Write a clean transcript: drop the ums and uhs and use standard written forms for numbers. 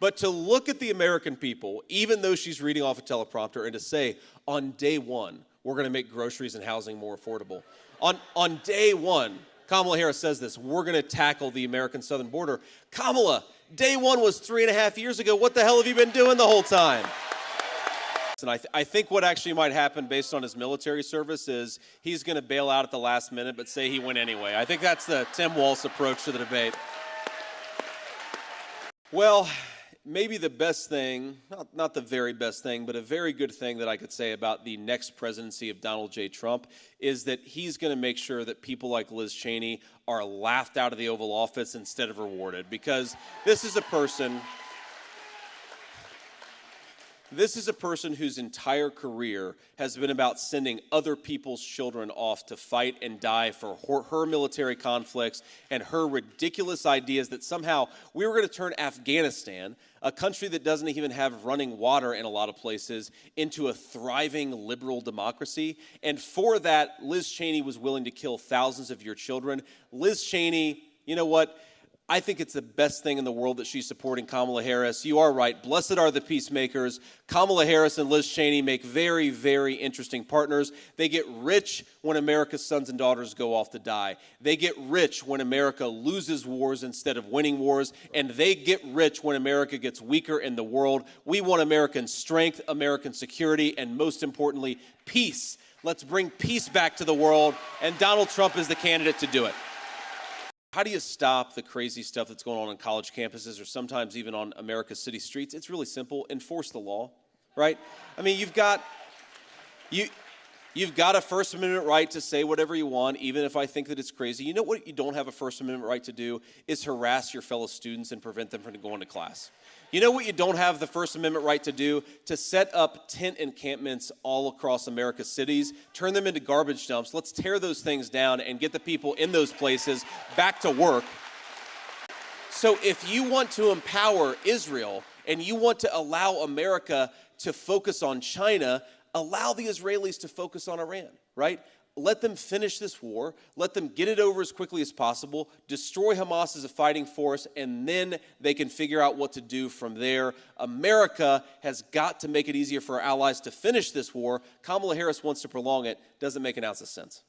But to look at the American people, even though she's reading off a teleprompter, and to say, on day one, we're going to make groceries and housing more affordable. On day one, Kamala Harris says this, we're going to tackle the American southern border. Kamala, day one was 3.5 years ago. What the hell have you been doing the whole time? And I think what actually might happen based on his military service is he's going to bail out at the last minute but say he went anyway. I think that's the Tim Walz approach to the debate. Well, maybe the best thing, not the very best thing, but a very good thing that I could say about the next presidency of Donald J. Trump is that he's going to make sure that people like Liz Cheney are laughed out of the Oval Office instead of rewarded, because this is a person whose entire career has been about sending other people's children off to fight and die for her military conflicts and her ridiculous ideas that somehow we were going to turn Afghanistan, a country that doesn't even have running water in a lot of places, into a thriving liberal democracy. And for that, Liz Cheney was willing to kill thousands of your children. Liz Cheney, you know what? I think it's the best thing in the world that she's supporting Kamala Harris. You are right. Blessed are the peacemakers. Kamala Harris and Liz Cheney make very, very interesting partners. They get rich when America's sons and daughters go off to die. They get rich when America loses wars instead of winning wars. And they get rich when America gets weaker in the world. We want American strength, American security, and most importantly, peace. Let's bring peace back to the world. And Donald Trump is the candidate to do it. How do you stop the crazy stuff that's going on college campuses or sometimes even on America's city streets? It's really simple. Enforce the law, right? I mean, you've got a First Amendment right to say whatever you want, even if I think that it's crazy. You know what you don't have a First Amendment right to do is harass your fellow students and prevent them from going to class. You know what you don't have the First Amendment right to do? To set up tent encampments all across America's cities, turn them into garbage dumps. Let's tear those things down and get the people in those places back to work. So if you want to empower Israel and you want to allow America to focus on China, allow the Israelis to focus on Iran, right? Let them finish this war. Let them get it over as quickly as possible, destroy Hamas as a fighting force, and then they can figure out what to do from there. America has got to make it easier for our allies to finish this war. Kamala Harris wants to prolong it. Doesn't make an ounce of sense.